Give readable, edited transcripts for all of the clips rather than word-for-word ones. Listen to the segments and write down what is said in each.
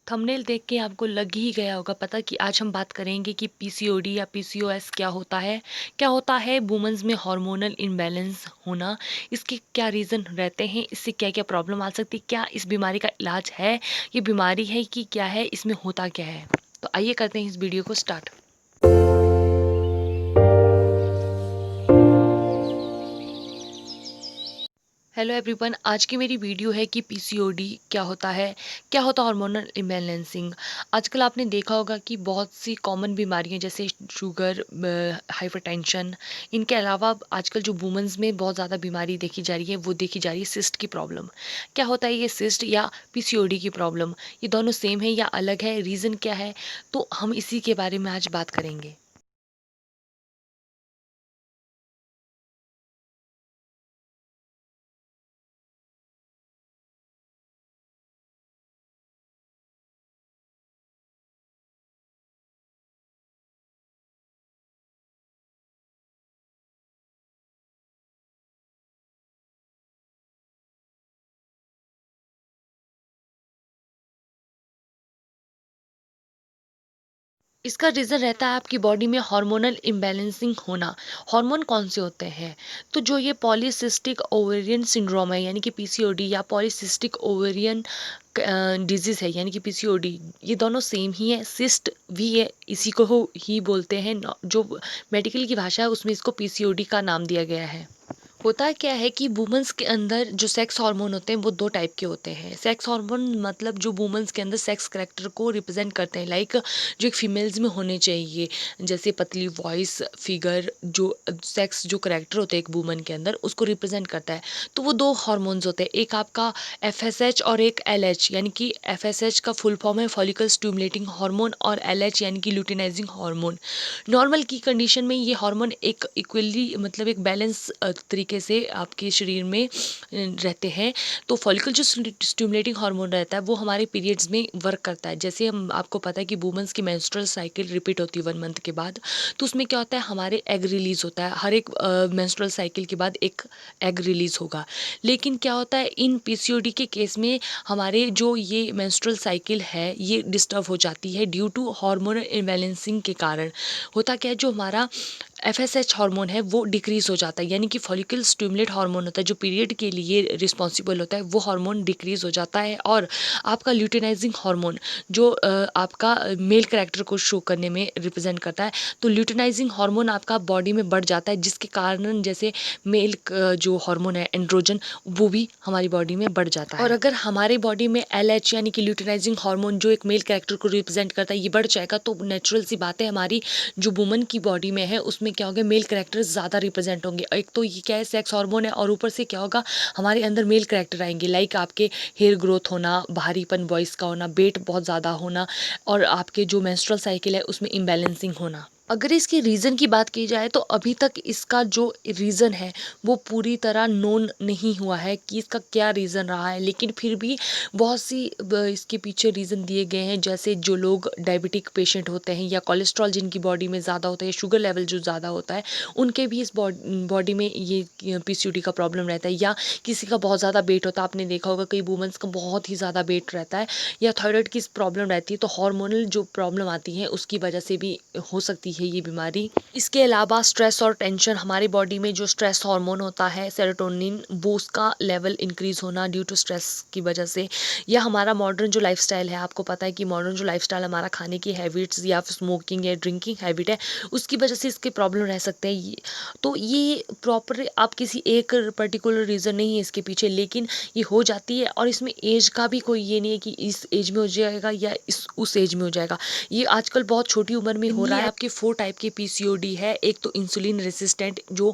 Thumbnail देख के आपको लग ही गया होगा पता कि आज हम बात करेंगे कि पीसीओडी या पीसीओएस क्या होता है वुमेन्स में हार्मोनल इम्बैलेंस होना, इसके क्या रीज़न रहते हैं, इससे क्या क्या प्रॉब्लम आ सकती है, क्या इस बीमारी का इलाज है, ये बीमारी है कि क्या है, इसमें होता क्या है। तो आइए करते हैं इस वीडियो को स्टार्ट। हेलो एवरीवन, आज की मेरी वीडियो है कि पीसीओडी क्या होता है हार्मोनल इम्बैलेंसिंग। आजकल आपने देखा होगा कि बहुत सी कॉमन बीमारियां जैसे शुगर, हाइपरटेंशन, इनके अलावा आजकल जो वुमेन्स में बहुत ज़्यादा बीमारी देखी जा रही है वो देखी जा रही है सिस्ट की प्रॉब्लम। क्या होता है ये सिस्ट या पीसीओडी की प्रॉब्लम, ये दोनों सेम है या अलग है, रीज़न क्या है, तो हम इसी के बारे में आज बात करेंगे। इसका रीज़न रहता है आपकी बॉडी में हार्मोनल इम्बैलेंसिंग होना। हार्मोन कौन से होते हैं? तो जो ये पॉलीसिस्टिक ओवेरियन सिंड्रोम है यानी कि पीसीओडी या पॉलीसिस्टिक ओवेरियन डिजीज़ है यानी कि पीसीओडी, ये दोनों सेम ही है। सिस्ट भी है, इसी को ही बोलते हैं। जो मेडिकल की भाषा है उसमें इसको पीसीओडी का नाम दिया गया है। होता क्या है कि वुमेन्स के अंदर जो सेक्स हार्मोन होते हैं वो दो टाइप के होते हैं। सेक्स हार्मोन मतलब जो वुमेन्स के अंदर सेक्स करेक्टर को रिप्रेजेंट करते हैं, लाइक जो एक फीमेल्स में होने चाहिए, जैसे पतली वॉइस, फिगर, जो सेक्स जो करेक्टर होते हैं एक वुमन के अंदर उसको रिप्रेजेंट करता है। तो वो दो हार्मोन्स होते हैं, एक आपका एफएसएच और एक एलएच, यानी कि एफएसएच का फुल फॉर्म है फॉलिकल स्टिमुलेटिंग हार्मोन और एलएच यानी कि ल्यूटिनाइजिंग हार्मोन। नॉर्मल की कंडीशन में ये हार्मोन एक इक्वली मतलब एक बैलेंस तरीके से आपके शरीर में रहते हैं। तो फॉलिकल जो स्टिमुलेटिंग हार्मोन रहता है वो हमारे पीरियड्स में वर्क करता है। जैसे हम आपको पता है कि वुमेन्स की मेंस्ट्रुअल साइकिल रिपीट होती है 1 मंथ के बाद, तो उसमें क्या होता है हमारे एग रिलीज होता है। हर एक मेंस्ट्रुअल साइकिल के बाद एक एग रिलीज होगा। लेकिन क्या होता है इन पीसीओडी के केस में हमारे जो ये मेंस्ट्रुअल साइकिल है ये डिस्टर्ब हो जाती है ड्यू टू हार्मोनल इम्बैलेंसिंग के कारण। होता क्या है जो हमारा एफएसएच हार्मोन है वो डिक्रीज हो जाता है, यानी कि फॉलिकल स्टिमुलेट हार्मोन होता है जो पीरियड के लिए रिस्पॉन्सिबल होता है, वो हार्मोन डिक्रीज हो जाता है। और आपका ल्यूटिनाइजिंग हार्मोन जो आपका मेल कैरेक्टर को शो करने में रिप्रेजेंट करता है, तो ल्यूटिनाइजिंग हार्मोन आपका बॉडी में बढ़ जाता है, जिसके कारण जैसे मेल जो हार्मोन है एंड्रोजन, वो भी हमारी बॉडी में बढ़ जाता है। और अगर हमारे बॉडी में एलएच यानी कि ल्यूटिनाइजिंग हार्मोन जो एक मेल कैरेक्टर को रिप्रेजेंट करता है ये बढ़ जाएगा, तो नेचुरल सी बात है हमारी जो वुमन की बॉडी में है उसमें क्या होगा मेल कैरेक्टर ज़्यादा रिप्रेजेंट होंगे। एक तो ये क्या है सेक्स हार्मोन है, और ऊपर से क्या होगा हमारे अंदर मेल कैरेक्टर आएंगे, लाइक आपके हेयर ग्रोथ होना, भारीपन वॉइस का होना, वेट बहुत ज़्यादा होना, और आपके जो मेंस्ट्रुअल साइकिल है उसमें इम्बैलेंसिंग होना। अगर इसके रीज़न की बात की जाए तो अभी तक इसका जो रीज़न है वो पूरी तरह नोन नहीं हुआ है कि इसका क्या रीज़न रहा है। लेकिन फिर भी बहुत सी इसके पीछे रीज़न दिए गए हैं, जैसे जो लोग डायबिटिक पेशेंट होते हैं या कोलेस्ट्रॉल जिनकी बॉडी में ज़्यादा होता है, शुगर लेवल जो ज़्यादा होता है, उनके भी इस बॉडी में ये पीसीओडी का प्रॉब्लम रहता है। या किसी का बहुत ज़्यादा वेट होता है, आपने देखा होगा कई वुमेंस का बहुत ही ज़्यादा वेट रहता है, या थायराइड की प्रॉब्लम रहती है, तो हार्मोनल जो प्रॉब्लम आती है उसकी वजह से भी हो सकती है ये बीमारी। इसके अलावा स्ट्रेस और टेंशन, हमारी बॉडी में जो स्ट्रेस हार्मोन होता है सेरोटोनिन, वो उसका लेवल इंक्रीज होना ड्यू टू स्ट्रेस की वजह से, या हमारा मॉडर्न जो लाइफस्टाइल है, आपको पता है कि मॉडर्न जो लाइफस्टाइल हमारा खाने की हैबिट्स या स्मोकिंग या ड्रिंकिंग हैबिट है, उसकी वजह से इसके प्रॉब्लम रह सकते हैं। तो ये प्रॉपर आप किसी एक पर्टिकुलर रीज़न नहीं है इसके पीछे, लेकिन ये हो जाती है। और इसमें एज का भी कोई ये नहीं है कि इस एज में हो जाएगा या इस उस एज में हो जाएगा, ये आजकल बहुत छोटी उम्र में हो रहा है। आपके 4 टाइप के पीसीओडी है, एक तो इंसुलिन रेसिस्टेंट जो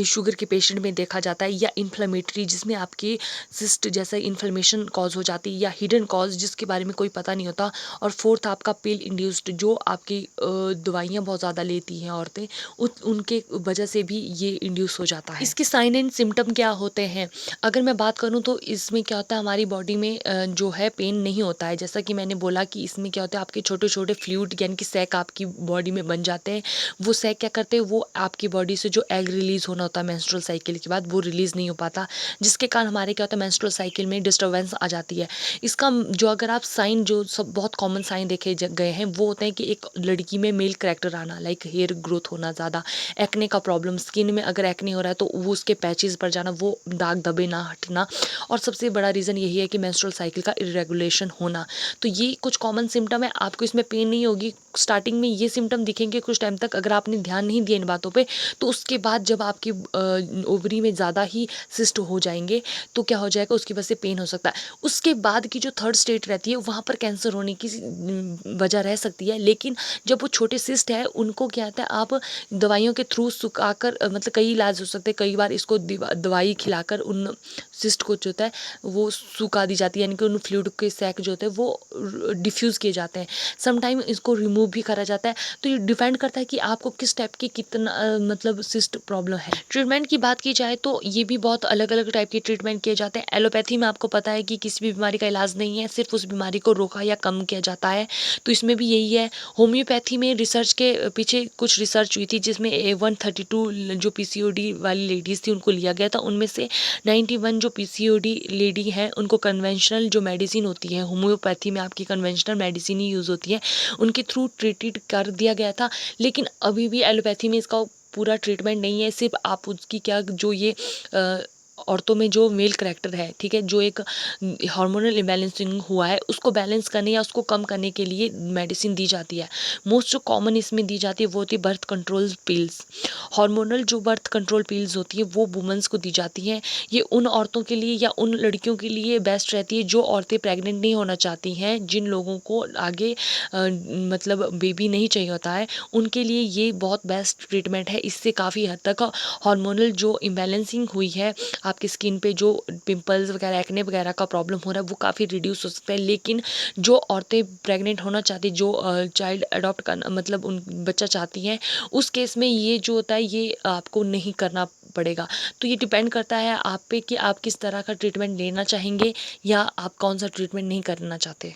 शुगर के पेशेंट में देखा जाता है, या इन्फ्लेमेटरी जिसमें आपके सिस्ट जैसा इन्फ्लेमेशन कॉज हो जाती है, या हिडन कॉज जिसके बारे में कोई पता नहीं होता, और फोर्थ आपका पिल इंड्यूस्ड जो आपकी दवाइयाँ बहुत ज़्यादा लेती हैं औरतें, उनके वजह से भी ये इंड्यूस हो जाता है। इसके साइन एंड सिम्टम क्या होते हैं? अगर मैं बात करूँ तो इसमें क्या होता है हमारी बॉडी में जो है पेन नहीं होता है, जैसा कि मैंने बोला कि इसमें क्या होता है आपके छोटे छोटे फ्लूइड यानी कि सैक आपकी बॉडी में बन बन जाते हैं। वो सैक क्या करते हैं, वो आपकी बॉडी से जो एग रिलीज़ होना होता है मेंस्ट्रुअल साइकिल के बाद, वो रिलीज़ नहीं हो पाता, जिसके कारण हमारे क्या होता है मेंस्ट्रुअल साइकिल में डिस्टर्बेंस आ जाती है। इसका जो अगर आप साइन जो सब बहुत कॉमन साइन देखे गए हैं, वो होते हैं कि एक लड़की में मेल करैक्टर आना, लाइक हेयर ग्रोथ होना ज़्यादा, एक्ने का प्रॉब्लम, स्किन में अगर एक्ने हो रहा है तो वो उसके पैचेस पर जाना, वो दाग धब्बे ना हटना, और सबसे बड़ा रीज़न यही है कि मेंस्ट्रुअल साइकिल का इरेगुलेशन होना। तो ये कुछ कॉमन सिम्टम है। आपको इसमें पेन नहीं होगी, स्टार्टिंग में ये सिम्टम दिखेंगे कुछ टाइम तक, अगर आपने ध्यान नहीं दिया इन बातों पे, तो उसके बाद जब आपकी ओवरी में ज़्यादा ही सिस्ट हो जाएंगे तो क्या हो जाएगा, उसकी वजह से पेन हो सकता है। उसके बाद की जो थर्ड स्टेट रहती है, वहाँ पर कैंसर होने की वजह रह सकती है, लेकिन जब वो छोटे सिस्ट है उनको क्या होता है, आप दवाइयों के थ्रू सुखाकर मतलब कई इलाज हो सकते हैं, कई बार इसको दवाई खिलाकर उन सिस्ट को जो होता है वो सुखा दी जाती है, यानी कि उन फ्लूइड के सैक जो होते हैं वो डिफ्यूज़ किए जाते हैं, समटाइम इसको रिमूव भी करा जाता है। तो ये डिपेंड करता है कि आपको किस टाइप की कितना मतलब सिस्ट प्रॉब्लम है। ट्रीटमेंट की बात की जाए तो ये भी बहुत अलग अलग टाइप के ट्रीटमेंट किए जाते हैं। एलोपैथी में आपको पता है कि किसी भी बीमारी का इलाज नहीं है, सिर्फ उस बीमारी को रोका या कम किया जाता है, तो इसमें भी यही है। होम्योपैथी में रिसर्च के पीछे कुछ रिसर्च हुई थी, जिसमें 132 जो पीसीओडी वाली लेडीज़ थी उनको लिया गया था, उनमें से 91 जो पीसीओडी लेडी हैं उनको कन्वेंशनल जो मेडिसिन होती है, होम्योपैथी में आपकी कन्वेंशनल मेडिसिन ही यूज़ होती है, उनके थ्रू ट्रीटेड कर दिया गया था। लेकिन अभी भी एलोपैथी में इसका पूरा ट्रीटमेंट नहीं है, सिर्फ आप उसकी क्या जो ये औरतों में जो मेल करैक्टर है, ठीक है, जो एक हार्मोनल इम्बैलेंसिंग हुआ है, उसको बैलेंस करने या उसको कम करने के लिए मेडिसिन दी जाती है। मोस्ट जो कॉमन इसमें दी जाती है वो होती है बर्थ कंट्रोल पिल्स। हार्मोनल जो बर्थ कंट्रोल पिल्स होती है वो वुमेंस को दी जाती हैं। ये उन औरतों के लिए या उन लड़कियों के लिए बेस्ट रहती है जो औरतें प्रेग्नेंट नहीं होना चाहती हैं, जिन लोगों को आगे मतलब बेबी नहीं चाहिए होता है, उनके लिए ये बहुत बेस्ट ट्रीटमेंट है। इससे काफ़ी हद तक हार्मोनल जो इम्बैलेंसिंग हुई है, आपकी स्किन पे जो पिंपल्स वगैरह एक्ने वगैरह का प्रॉब्लम हो रहा है, वो काफ़ी रिड्यूस हो सकता है। लेकिन जो औरतें प्रेग्नेंट होना चाहती, जो चाइल्ड अडॉप्ट करना मतलब उन बच्चा चाहती हैं, उस केस में ये जो होता है ये आपको नहीं करना पड़ेगा। तो ये डिपेंड करता है आप पे कि आप किस तरह का ट्रीटमेंट लेना चाहेंगे या आप कौन सा ट्रीटमेंट नहीं करना चाहते।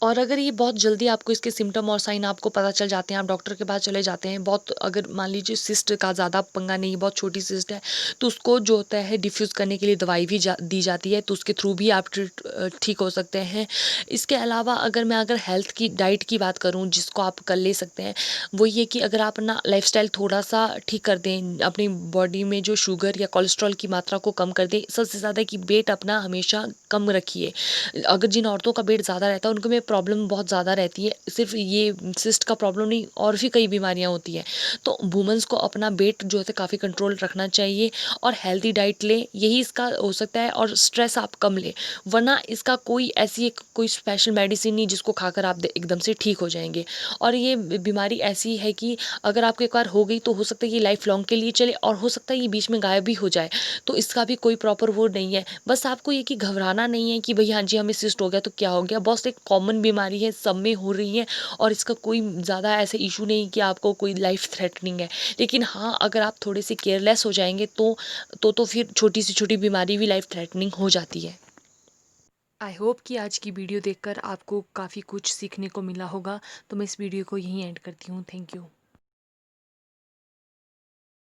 और अगर ये बहुत जल्दी आपको इसके सिम्टम और साइन आपको पता चल जाते हैं, आप डॉक्टर के पास चले जाते हैं, बहुत अगर मान लीजिए सिस्ट का ज़्यादा पंगा नहीं, बहुत छोटी सिस्ट है, तो उसको जो होता है डिफ्यूज़ करने के लिए दवाई भी दी जाती है, तो उसके थ्रू भी आप ठीक हो सकते हैं। इसके अलावा अगर हेल्थ की डाइट की बात करूँ जिसको आप कर ले सकते हैं, वो ये कि अगर आप अपना लाइफस्टाइल थोड़ा सा ठीक कर दें, अपनी बॉडी में जो शुगर या कोलेस्ट्रॉल की मात्रा को कम कर दें, सबसे ज़्यादा कि वेट अपना हमेशा कम रखिए। अगर जिन औरतों का वेट ज़्यादा रहता है उनको में प्रॉब्लम बहुत ज़्यादा रहती है, सिर्फ ये सिस्ट का प्रॉब्लम नहीं, और भी कई बीमारियां होती हैं। तो वुमेंस को अपना वेट जो है काफ़ी कंट्रोल रखना चाहिए और हेल्दी डाइट लें, यही इसका हो सकता है। और स्ट्रेस आप कम लें, वरना इसका कोई ऐसी कोई स्पेशल मेडिसिन नहीं जिसको खाकर आप एकदम से ठीक हो जाएंगे। और ये बीमारी ऐसी है कि अगर आपको एक बार हो गई तो हो सकता है ये लाइफ लॉन्ग के लिए चले, और हो सकता है ये बीच में गायब भी हो जाए। तो इसका भी कोई प्रॉपर वो नहीं है। बस आपको ये कि घबराना नहीं है कि भाई हाँ जी हमें सिस्ट हो गया तो क्या हो गया, बस एक कॉमन बीमारी है, सब में हो रही है, और इसका कोई ज़्यादा ऐसे इशू नहीं कि आपको कोई लाइफ थ्रेटनिंग है। लेकिन हाँ, अगर आप थोड़े से केयरलेस हो जाएंगे तो फिर छोटी से छोटी बीमारी भी लाइफ थ्रेटनिंग हो जाती है। आई होप कि आज की वीडियो देखकर आपको काफ़ी कुछ सीखने को मिला होगा। तो मैं इस वीडियो को यहीं एंड करती हूँ। Thank you.